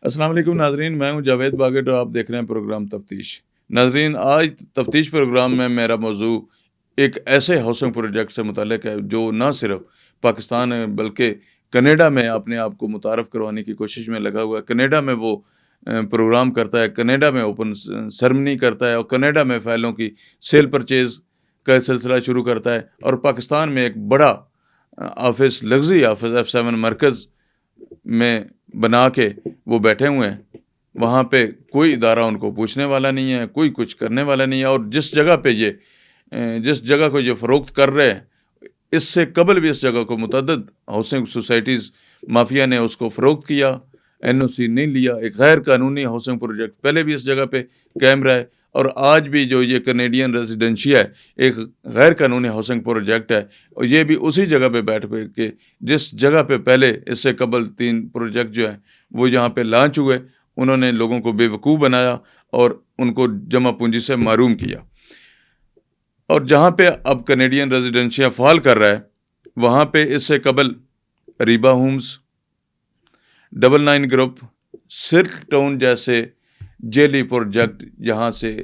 السلام علیکم ناظرین، میں ہوں جاوید باگٹ اور آپ دیکھ رہے ہیں پروگرام تفتیش۔ ناظرین، آج تفتیش پروگرام میں میرا موضوع ایک ایسے ہاؤسنگ پروجیکٹ سے متعلق ہے جو نہ صرف پاکستان ہے بلکہ کینیڈا میں اپنے آپ کو متعارف کروانے کی کوشش میں لگا ہوا ہے۔ کینیڈا میں وہ پروگرام کرتا ہے، کینیڈا میں اوپن سرمنی کرتا ہے اور کینیڈا میں فائلوں کی سیل پرچیز کا سلسلہ شروع کرتا ہے، اور پاکستان میں ایک بڑا آفس، لگژری آفس F7 مرکز میں بنا کے وہ بیٹھے ہوئے ہیں۔ وہاں پہ کوئی ادارہ ان کو پوچھنے والا نہیں ہے، کوئی کچھ کرنے والا نہیں ہے، اور جس جگہ کو یہ فروخت کر رہے ہیں، اس سے قبل بھی اس جگہ کو متعدد ہاؤسنگ سوسائٹیز مافیا نے اس کو فروخت کیا، NOC نہیں لیا۔ ایک غیر قانونی ہاؤسنگ پروجیکٹ پہلے بھی اس جگہ پہ قائم رہا ہے، اور آج بھی جو یہ کینیڈین ریزیڈنشیا ہے ایک غیر قانونی ہاؤسنگ پروجیکٹ ہے، اور یہ بھی اسی جگہ پہ بیٹھ کے جس جگہ پہ پہلے اس سے قبل 3 پروجیکٹ جو ہیں وہ یہاں پہ لانچ ہوئے، انہوں نے لوگوں کو بے وقوف بنایا اور ان کو جمع پونجی سے محروم کیا۔ اور جہاں پہ اب کینیڈین ریزیڈنشیا فعال کر رہا ہے، وہاں پہ اس سے قبل ریبا ہومز، 99 گروپ، سرک ٹاؤن جیسے جیلی پروجیکٹ یہاں سے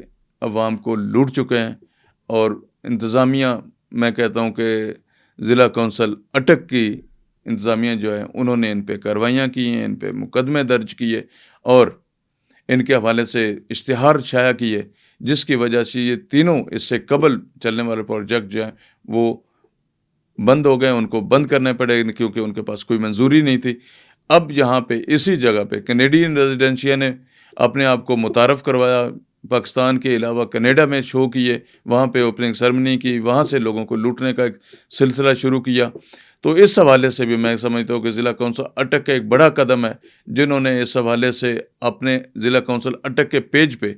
عوام کو لوٹ چکے ہیں، اور انتظامیہ، میں کہتا ہوں کہ ضلع کونسل اٹک کی انتظامیہ جو ہے انہوں نے ان پہ کارروائیاں کی ہیں، ان پہ مقدمے درج کیے اور ان کے حوالے سے اشتہار شائع کیے، جس کی وجہ سے یہ تینوں اس سے قبل چلنے والے پروجیکٹ جو ہیں وہ بند ہو گئے، ان کو بند کرنے پڑے کیونکہ ان کے پاس کوئی منظوری نہیں تھی۔ اب یہاں پہ اسی جگہ پہ کینیڈین ریزیڈنشیا نے اپنے آپ کو متعارف کروایا، پاکستان کے علاوہ کینیڈا میں شو کیے، وہاں پہ اوپننگ سرمنی کی، وہاں سے لوگوں کو لوٹنے کا ایک سلسلہ شروع کیا۔ تو اس حوالے سے بھی میں سمجھتا ہوں کہ ضلع کونسل اٹک کا ایک بڑا قدم ہے، جنہوں نے اس حوالے سے اپنے ضلع کونسل اٹک کے پیج پہ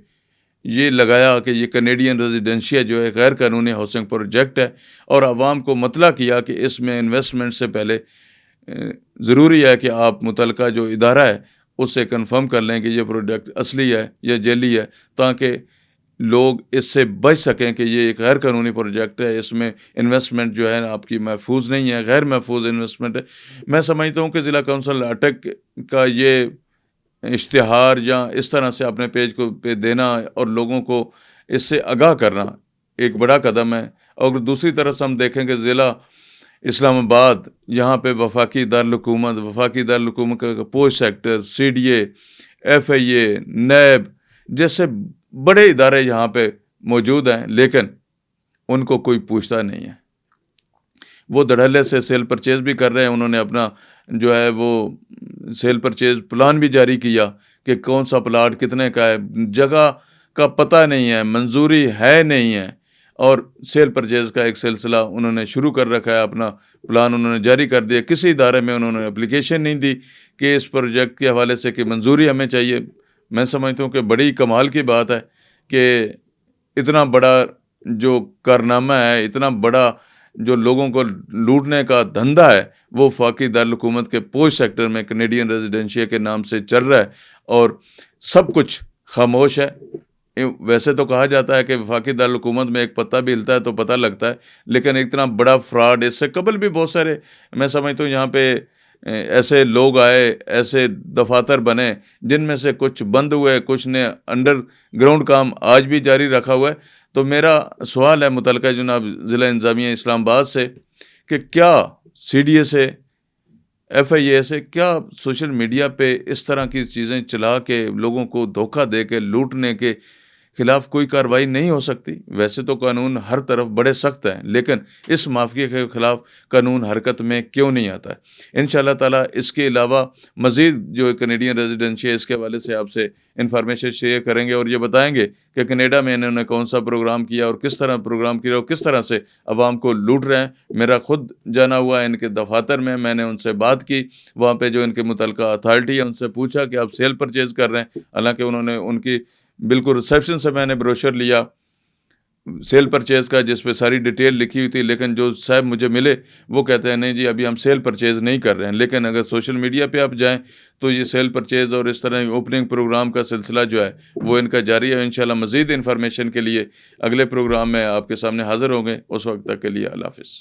یہ لگایا کہ یہ کینیڈین ریزیڈنشیا جو ہے غیر قانونی ہاؤسنگ پروجیکٹ ہے، اور عوام کو مطلع کیا کہ اس میں انویسٹمنٹ سے پہلے ضروری ہے کہ آپ متعلقہ جو ادارہ ہے اس سے کنفرم کر لیں کہ یہ پروجیکٹ اصلی ہے یا جعلی ہے، تاکہ لوگ اس سے بچ سکیں کہ یہ ایک غیر قانونی پروجیکٹ ہے، اس میں انویسٹمنٹ جو ہے آپ کی محفوظ نہیں ہے، غیر محفوظ انویسٹمنٹ ہے۔ میں سمجھتا ہوں کہ ضلع کونسل اٹک کا یہ اشتہار یا اس طرح سے اپنے پیج کو پہ دینا اور لوگوں کو اس سے آگاہ کرنا ایک بڑا قدم ہے۔ اور دوسری طرف ہم دیکھیں کہ ضلع اسلام آباد، یہاں پہ وفاقی دارالحکومت کا post sector, CDA، FIA، NAB جیسے بڑے ادارے یہاں پہ موجود ہیں، لیکن ان کو کوئی پوچھتا نہیں ہے۔ وہ دھڑلے سے سیل پرچیز بھی کر رہے ہیں، انہوں نے اپنا جو ہے وہ سیل پرچیز پلان بھی جاری کیا کہ کون سا پلاٹ کتنے کا ہے، جگہ کا پتہ نہیں ہے، منظوری ہے نہیں ہے، اور سیل پرچیز کا ایک سلسلہ انہوں نے شروع کر رکھا ہے، اپنا پلان انہوں نے جاری کر دیا۔ کسی ادارے میں انہوں نے اپلیکیشن نہیں دی کہ اس پروجیکٹ کے حوالے سے کہ منظوری ہمیں چاہیے۔ میں سمجھتا ہوں کہ بڑی کمال کی بات ہے کہ اتنا بڑا جو کارنامہ ہے، اتنا بڑا جو لوگوں کو لوٹنے کا دھندا ہے، وہ وفاقی دارالحکومت کے پوسٹ سیکٹر میں کینیڈین ریزیڈنشیا کے نام سے چل رہا ہے، اور سب کچھ خاموش ہے۔ ویسے تو کہا جاتا ہے کہ وفاقی دارالحکومت میں ایک پتہ بھی ہلتا ہے تو پتہ لگتا ہے، لیکن اتنا بڑا فراڈ اس سے قبل بھی بہت سارے، میں سمجھتا ہوں یہاں پہ ایسے لوگ آئے، ایسے دفاتر بنے جن میں سے کچھ بند ہوئے، کچھ نے انڈر گراؤنڈ کام آج بھی جاری رکھا ہوا ہے۔ تو میرا سوال ہے متعلقہ جناب ضلع انتظامیہ اسلام آباد سے کہ کیا CDA سے، FIA سے، کیا سوشل میڈیا پہ اس طرح کی چیزیں چلا کے لوگوں کو دھوکہ دے کے لوٹنے کے خلاف کوئی کارروائی نہیں ہو سکتی؟ ویسے تو قانون ہر طرف بڑے سخت ہیں، لیکن اس مافیا کے خلاف قانون حرکت میں کیوں نہیں آتا ہے؟ انشاءاللہ تعالیٰ اس کے علاوہ مزید جو کینیڈین ریزیڈنشیا اس کے حوالے سے آپ سے انفارمیشن شیئر کریں گے، اور یہ بتائیں گے کہ کینیڈا میں انہوں نے کون سا پروگرام کیا اور کس طرح پروگرام کیا اور کس طرح سے عوام کو لوٹ رہے ہیں۔ میرا خود جانا ہوا ہے ان کے دفاتر میں نے ان سے بات کی، وہاں پہ جو ان کے متعلقہ اتھارٹی ہے ان سے پوچھا کہ آپ سیل پرچیز کر رہے ہیں، حالانکہ انہوں نے ان کی بالکل ریسیپشن سے میں نے بروشر لیا سیل پرچیز کا جس پہ ساری ڈیٹیل لکھی ہوئی تھی، لیکن جو صاحب مجھے ملے وہ کہتے ہیں نہیں جی ابھی ہم سیل پرچیز نہیں کر رہے ہیں۔ لیکن اگر سوشل میڈیا پہ آپ جائیں تو یہ سیل پرچیز اور اس طرح اوپننگ پروگرام کا سلسلہ جو ہے وہ ان کا جاری ہے۔ انشاءاللہ مزید انفارمیشن کے لیے اگلے پروگرام میں آپ کے سامنے حاضر ہوں گے، اس وقت تک کے لیے اللہ حافظ۔